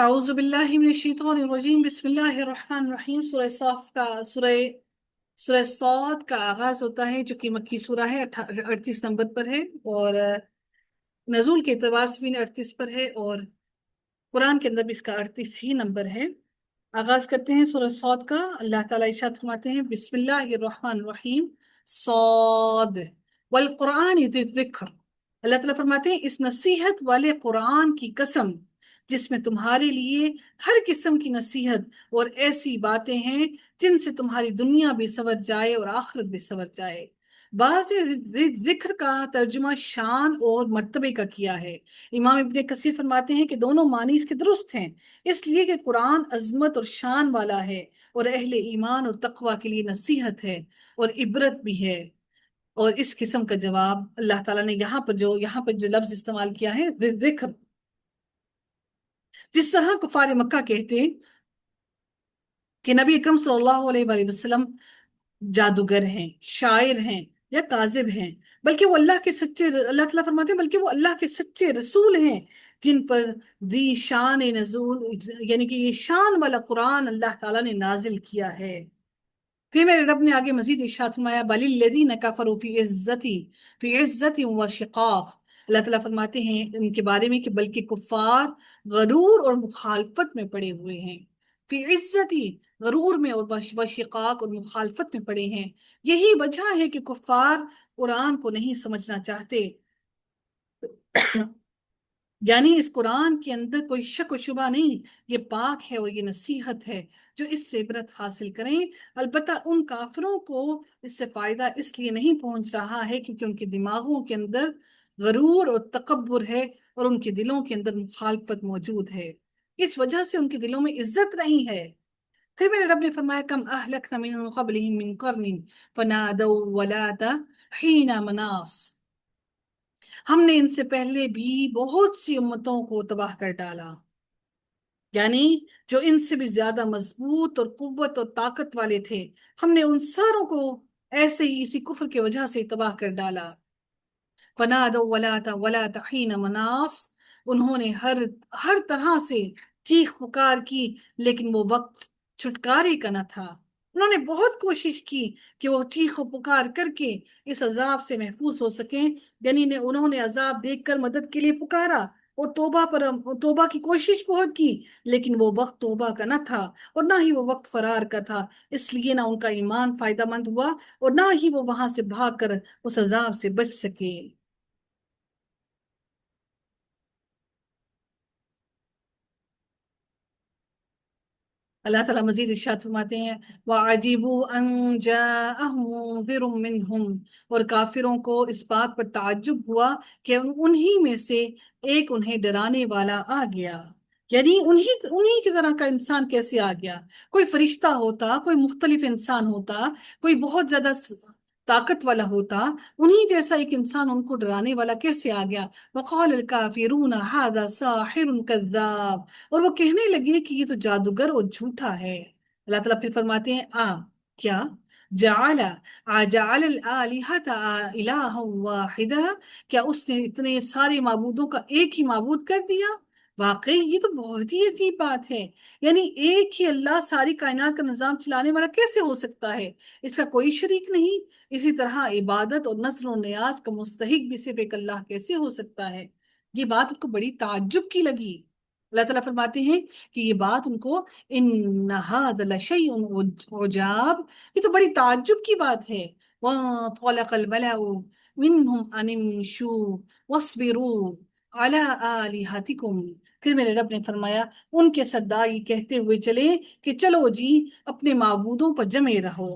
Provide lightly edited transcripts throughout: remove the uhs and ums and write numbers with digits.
اعوذ باللہ من الشیطان الرجیم بسم اللہ الرحمن الرحیم۔ سورہ صاد کا آغاز ہوتا ہے جو کہ مکی سورہ ہے، 38 نمبر پر ہے، اور نزول کے اعتبار سے بھی 38 پر ہے، اور قرآن کے اندر بھی اس کا 38 ہی نمبر ہے۔ آغاز کرتے ہیں سورہ صاد کا۔ اللہ تعالیٰ ارشاد فرماتے ہیں بسم اللہ الرحمن الرحیم صاد والقرآن ذی الذکر۔ اللہ تعالیٰ فرماتے ہیں اس نصیحت والے قرآن کی قسم جس میں تمہارے لیے ہر قسم کی نصیحت اور ایسی باتیں ہیں جن سے تمہاری دنیا بھی سنور جائے اور آخرت بھی سنور جائے۔ بعض ذکر کا ترجمہ شان اور مرتبے کا کیا ہے۔ امام ابن کثیر فرماتے ہیں کہ دونوں معنی اس کے درست ہیں، اس لیے کہ قرآن عظمت اور شان والا ہے اور اہل ایمان اور تقوی کے لیے نصیحت ہے اور عبرت بھی ہے۔ اور اس قسم کا جواب اللہ تعالیٰ نے یہاں پر جو لفظ استعمال کیا ہے ذکر، جس طرح کفار مکہ کہتے کہ نبی اکرم صلی اللہ علیہ وآلہ وسلم جادوگر ہیں، شاعر ہیں یا کاذب ہیں، بلکہ وہ اللہ تعالیٰ فرماتے ہیں بلکہ وہ اللہ کے سچے رسول ہیں جن پر ذی شان نزول، یعنی کہ یہ شان والا قرآن اللہ تعالیٰ نے نازل کیا ہے۔ پھر میرے رب نے آگے مزید ارشاد فرمایا بل الذین کفروا فی عزت و شقاق۔ اللہ تعالیٰ فرماتے ہیں ان کے بارے میں کہ بلکہ کفار غرور اور مخالفت میں پڑے ہوئے ہیں، فی عزتی، غرور میں، اور وشقاق، اور مخالفت میں پڑے ہیں۔ یہی وجہ ہے کہ کفار قرآن کو نہیں سمجھنا چاہتے، یعنی اس قرآن کے اندر کوئی شک و شبہ نہیں، یہ پاک ہے اور یہ نصیحت ہے جو اس سے عبرت حاصل کریں۔ البتہ ان کافروں کو اس سے فائدہ اس لیے نہیں پہنچ رہا ہے کیونکہ ان کے دماغوں کے اندر غرور اور تکبر ہے اور ان کے دلوں کے اندر مخالفت موجود ہے، اس وجہ سے ان کے دلوں میں عزت نہیں ہے۔ پھر میرے رب نے فرمایا کم اہلکنا من قبلہم من قرن فنادوا ولات حین مناص۔ ہم نے ان سے پہلے بھی بہت سی امتوں کو تباہ کر ڈالا، یعنی جو ان سے بھی زیادہ مضبوط اور قوت اور طاقت والے تھے، ہم نے ان ساروں کو ایسے ہی اسی کفر کی وجہ سے تباہ کر ڈالا۔ فنادوا ولات حین مناص، انہوں نے ہر طرح سے چیخ پکار کی لیکن وہ وقت چھٹکارے کا نہ تھا۔ انہوں نے بہت کوشش کی کہ وہ چیخ و پکار کر کے اس عذاب سے محفوظ ہو سکیں، یعنی انہوں نے عذاب دیکھ کر مدد کے لیے پکارا اور توبہ کی کوشش بہت کی، لیکن وہ وقت توبہ کا نہ تھا اور نہ ہی وہ وقت فرار کا تھا، اس لیے نہ ان کا ایمان فائدہ مند ہوا اور نہ ہی وہ وہاں سے بھاگ کر اس عذاب سے بچ سکے۔ اللہ تعالیٰ مزید ارشاد فرماتے ہیں وَعَجِبُوا أَن جَاءَهُم مُنذِرٌ مِّنْهُمْ، اور کافروں کو اس بات پر تعجب ہوا کہ انہی میں سے ایک انہیں ڈرانے والا آ گیا، یعنی انہی کی طرح کا انسان کیسے آ گیا؟ کوئی فرشتہ ہوتا، کوئی مختلف انسان ہوتا، کوئی بہت زیادہ طاقت والا ہوتا، انہی جیسا ایک انسان ان کو ڈرانے والا کیسے آ گیا؟ وَقَالَ الْكَافِرُونَ هَذَا سَاحِرٌ كَذَّابٌ، اور وہ کہنے لگے کہ یہ تو جادوگر اور جھوٹا ہے۔ اللہ تعالیٰ پھر فرماتے ہیں کیا جعل الآلہۃ الہا واحدہ، کیا اس نے اتنے سارے معبودوں کا ایک ہی معبود کر دیا؟ واقعی یہ تو بہت ہی عجیب بات ہے، یعنی ایک ہی اللہ ساری کائنات کا نظام چلانے والا کیسے ہو سکتا ہے؟ اس کا کوئی شریک نہیں۔ اسی طرح عبادت اور نذر و نیاز کا مستحق بھی صرف ایک اللہ کیسے ہو سکتا ہے؟ یہ بات ان کو بڑی تعجب کی لگی۔ اللہ تعالیٰ فرماتے ہیں کہ یہ بات ان کو ان ھذا لشیء عجاب، یہ تو بڑی تعجب کی بات ہے۔ وانطلق الملأ منهم ان امشوا واصبروا على آلهتكم، پھر میرے رب نے فرمایا ان کے سردار یہ کہتے ہوئے چلے کہ چلو جی اپنے معبودوں پر جمے رہو،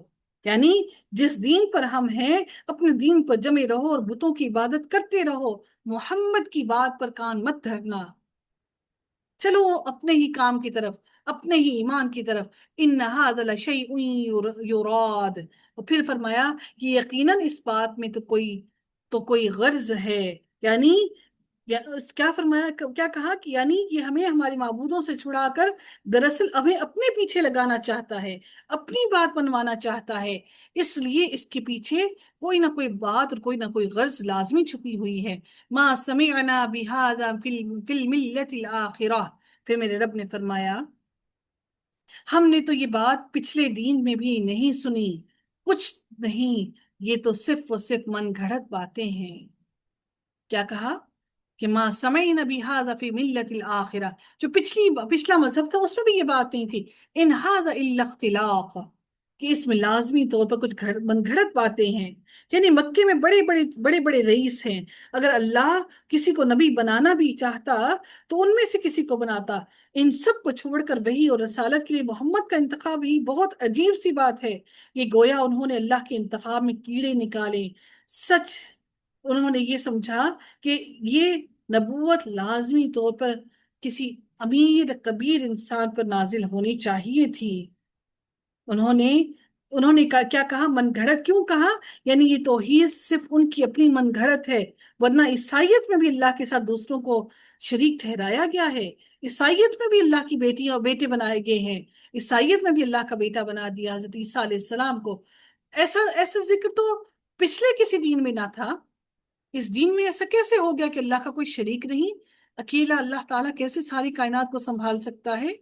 یعنی جس دین پر ہم ہیں اپنے دین پر جمے رہو اور بتوں کی عبادت کرتے رہو، محمد کی بات پر کان مت دھرنا، چلو اپنے ہی کام کی طرف، اپنے ہی ایمان کی طرف۔ ان ھذا لشیء یراد، اور پھر فرمایا کہ یقیناً اس بات میں تو کوئی غرض ہے، یعنی کیا فرمایا، کیا کہا کہ یعنی یہ ہمیں ہمارے معبودوں سے چھڑا کر دراصل ہمیں اپنے پیچھے لگانا چاہتا ہے، اپنی بات منوانا چاہتا ہے، اس لیے اس کے پیچھے کوئی نہ کوئی بات اور کوئی نہ کوئی غرض لازمی چھپی ہوئی ہے۔ ما سمعنا بهذا فی الملت الآخرہ، پھر میرے رب نے فرمایا ہم نے تو یہ بات پچھلے دین میں بھی نہیں سنی، کچھ نہیں، یہ تو صرف و صرف من گھڑت باتیں ہیں۔ کیا کہا کہ ما سمعنا بهذا فی ملت الآخرہ، جو پچھلا مذہب تھا اس میں بھی یہ باتیں تھی، ان هذا الا اختلاق، کہ اس میں لازمی طور پر کچھ من گھڑت باتیں ہیں۔ یعنی مکے میں بڑے بڑے رئیس ہیں، اگر اللہ کسی کو نبی بنانا بھی چاہتا تو ان میں سے کسی کو بناتا۔ ان سب کو چھوڑ کر وحی اور رسالت کے لیے محمد کا انتخاب ہی بہت عجیب سی بات ہے۔ یہ گویا انہوں نے اللہ کے انتخاب میں کیڑے نکالے۔ سچ انہوں نے یہ سمجھا کہ یہ نبوت لازمی طور پر کسی امیر کبیر انسان پر نازل ہونی چاہیے تھی۔ انہوں نے کیا کہا؟ من گھڑت کیوں کہا؟ یعنی یہ توحید صرف ان کی اپنی من گھڑت ہے، ورنہ عیسائیت میں بھی اللہ کے ساتھ دوسروں کو شریک ٹھہرایا گیا ہے۔ عیسائیت میں بھی اللہ کی بیٹیاں اور بیٹے بنائے گئے ہیں، عیسائیت میں بھی اللہ کا بیٹا بنا دیا حضرت عیسیٰ علیہ السلام کو۔ ایسا ذکر تو پچھلے کسی دین میں نہ تھا، اس دین میں ایسا کیسے ہو گیا کہ اللہ کا کوئی شریک نہیں؟ اکیلا اللہ تعالیٰ کیسے ساری کائنات کو سنبھال سکتا ہے؟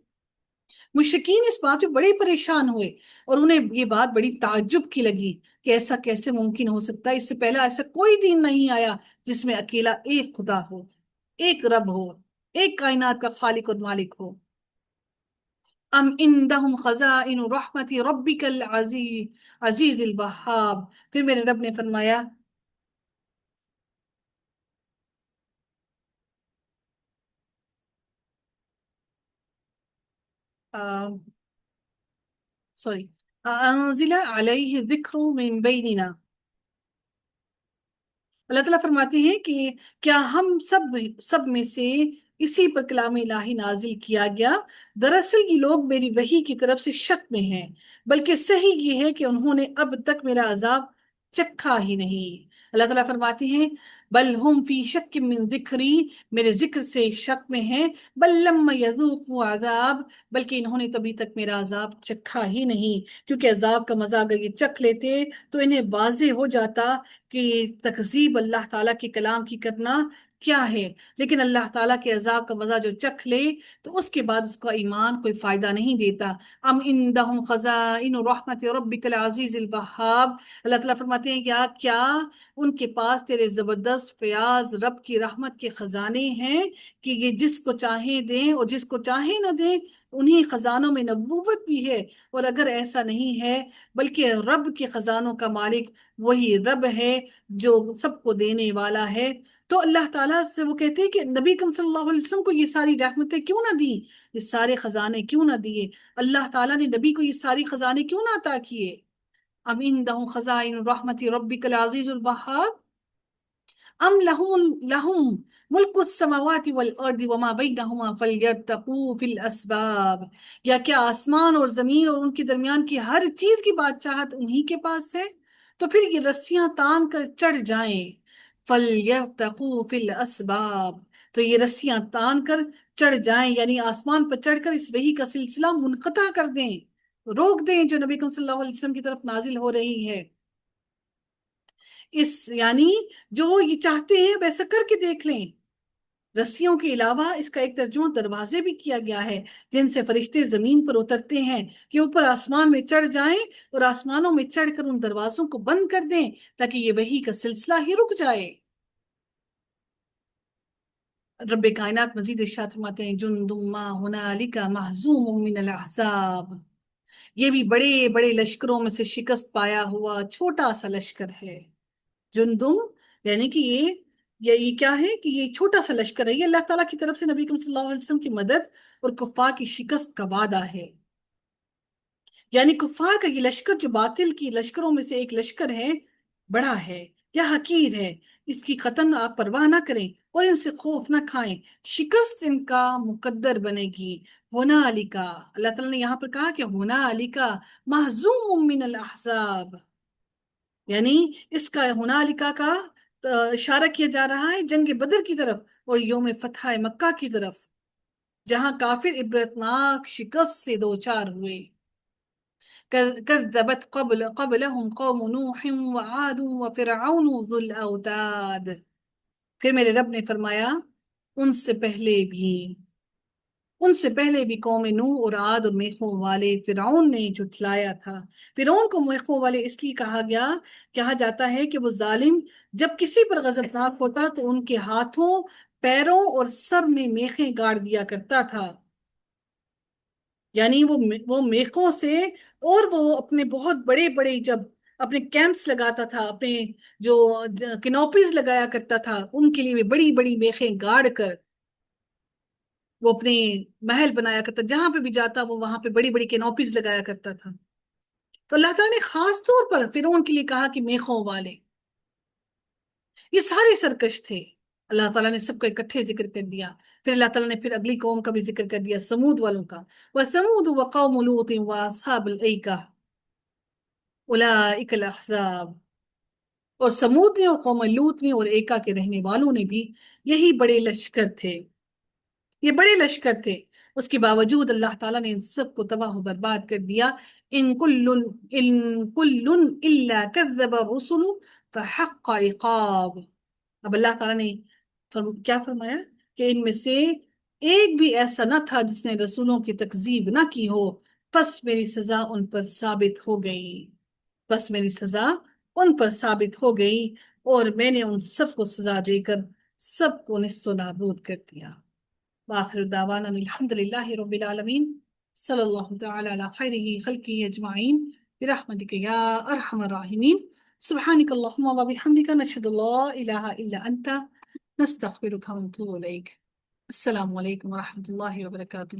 مشرکین اس بات پہ بڑے پریشان ہوئے اور انہیں یہ بات بڑی تعجب کی لگی کہ ایسا کیسے ممکن ہو سکتا ہے؟ اس سے پہلا ایسا کوئی دین نہیں آیا جس میں اکیلا ایک خدا ہو، ایک رب ہو، ایک کائنات کا خالق اور مالک ہو۔ ام عندهم خزائن رحمت ربک العزیز الوہاب، پھر میرے رب نے فرمایا سوری انزل علیہ ذکر من بیننا، اللہ تعالیٰ فرماتے ہیں کہ کیا ہم سب میں سے اسی پر کلام الہی نازل کیا گیا؟ دراصل یہ لوگ میری وحی کی طرف سے شک میں ہیں، بلکہ صحیح یہ ہے کہ انہوں نے اب تک میرا عذاب چکھا ہی نہیں۔ اللہ تعالیٰ فرماتے ہیں بل ہم فی شک من ذکری، میرے ذکر سے شک میں ہیں، بل لم یذوقوا عذاب، بلکہ انہوں نے تبھی تک میرا عذاب چکھا ہی نہیں، کیونکہ عذاب کا مزہ اگر یہ چکھ لیتے تو انہیں واضح ہو جاتا کہ تکذیب اللہ تعالیٰ کے کلام کی کرنا کیا ہے۔ لیکن اللہ تعالیٰ کے عذاب کا مزہ جو چکھ لے تو اس کے بعد اس کا ایمان کوئی فائدہ نہیں دیتا۔ ام عندہم خزائن رحمت ربک العزیز الوہاب، اللہ تعالیٰ فرماتے ہیں کیا ان کے پاس تیرے زبردست فیاض رب کی رحمت کے خزانے ہیں کہ یہ جس کو چاہیں دیں اور جس کو چاہیں نہ دیں؟ انہی خزانوں میں نبوت بھی ہے، اور اگر ایسا نہیں ہے بلکہ رب کے خزانوں کا مالک وہی رب ہے جو سب کو دینے والا ہے۔ تو اللہ تعالیٰ سے وہ کہتے ہیں کہ نبی کریم صلی اللہ علیہ وسلم کو یہ ساری رحمتیں کیوں نہ دی، یہ سارے خزانے کیوں نہ دیے؟ اللہ تعالیٰ نے نبی کو یہ ساری خزانے کیوں نہ عطا کیے؟ ام عندہم خزائن رحمت ربک العزیز الوہاب ام لہم ملک السماوات والارض وما بینہما فلیرتقوا فی الاسباب، یا کیا آسمان اور زمین اور ان کے درمیان کی ہر چیز کی بادشاہت انہی کے پاس ہے؟ تو پھر یہ رسیاں تان کر چڑھ جائیں، فلیرتقوا فی الاسباب، تو یہ رسیاں تان کر چڑھ جائیں، یعنی آسمان پر چڑھ کر اس وحی کا سلسلہ منقطع کر دیں، روک دیں جو نبی صلی اللہ علیہ وسلم کی طرف نازل ہو رہی ہے۔ یعنی جو یہ چاہتے ہیں ویسا کر کے دیکھ لیں۔ رسیوں کے علاوہ اس کا ایک ترجمہ دروازے بھی کیا گیا ہے جن سے فرشتے زمین پر اترتے ہیں کہ اوپر آسمان میں چڑھ جائیں اور آسمانوں میں چڑھ کر ان دروازوں کو بند کر دیں تاکہ یہ وحی کا سلسلہ ہی رک جائے۔ رب کائنات مزید ارشاد فرماتے ہیں جند ما ہنالک مہزوم من الاحزاب، یہ بھی بڑے بڑے لشکروں میں سے شکست پایا ہوا چھوٹا سا لشکر ہے۔ جندم یعنی کہ یہ کیا ہے کہ یہ چھوٹا سا لشکر ہے، یہ اللہ تعالیٰ کی طرف سے نبی کریم صلی اللہ علیہ وسلم کی مدد اور کفار کی شکست کا وعدہ ہے۔ یعنی کفار کا یہ لشکر جو باطل کی لشکروں میں سے ایک لشکر ہے، بڑا ہے یا حقیر ہے، اس کی قطن آپ پرواہ نہ کریں اور ان سے خوف نہ کھائیں، شکست ان کا مقدر بنے گی۔ ہنالکا، اللہ تعالیٰ نے یہاں پر کہا کہ ہنالکا مہزوم من الاحزاب، یعنی اس کا ہنالکا کا اشارہ کیا جا رہا ہے جنگ بدر کی طرف اور یوم فتح مکہ کی طرف، جہاں کافر عبرتناک شکست سے دوچار ہوئے۔ كذبت قبلهم قوم نوح وعاد وفرعون ذو الاوتاد، پھر میرے رب نے فرمایا ان سے پہلے بھی ان سے پہلے بھی قوم نوح اور عاد اور میخوں والے فرعون نے جھٹلایا تھا۔ فرعون کو میخوں والے اس لیے کہا جاتا ہے کہ وہ ظالم جب کسی پر غضبناک ہوتا تو ان کے ہاتھوں، پیروں اور سر میں میخیں گاڑ دیا کرتا تھا، یعنی وہ میخوں سے، اور وہ اپنے بہت بڑے بڑے جب اپنے کیمپس لگاتا تھا، اپنے جو کنوپیز لگایا کرتا تھا، ان کے لیے بھی بڑی بڑی میخیں گاڑ کر وہ اپنے محل بنایا کرتا، جہاں پہ بھی جاتا وہ وہاں پہ بڑی بڑی کینوپیز لگایا کرتا تھا۔ تو اللہ تعالیٰ نے خاص طور پر فرعون کے لیے کہا کہ میخوں والے، یہ سارے سرکش تھے، اللہ تعالیٰ نے سب کا اکٹھے ذکر کر دیا۔ پھر اللہ تعالیٰ نے پھر اگلی قوم کا بھی ذکر کر دیا، سمود والوں کا، وَثَمُودُ وَقَوْمُ لُوطٍ وَأَصْحَابُ الْأَيْكَةِ أُولَئِكَ الْأَحْزَابُ، اور سمود نے اور قوم لوط نے اور ایکا کے رہنے والوں نے بھی یہی بڑے لشکر تھے، یہ بڑے لشکر تھے، اس کے باوجود اللہ تعالیٰ نے ان سب کو تباہ و برباد کر دیا۔ ان کل الا کذب الرسل فحق عقاب۔ اب اللہ تعالیٰ نے کیا فرمایا کہ ان میں سے ایک بھی ایسا نہ تھا جس نے رسولوں کی تکذیب نہ کی ہو، پس میری سزا ان پر ثابت ہو گئی، بس میری سزا ان پر ثابت ہو گئی، اور میں نے ان سب کو سزا دے کر سب کو نیست و نابود کر دیا۔ وآخر دعوانا الحمد للہ رب العالمین، صلی اللہ تعالی علی خیرہ خلقہ اجمعین برحمتک یا ارحم الراحمین، سبحانک اللہم وبحمدک، نشہد ان لا الہ الا انت، نستغفرک ونتوب الیک۔ السلام علیکم ورحمۃ اللہ وبرکاتہ۔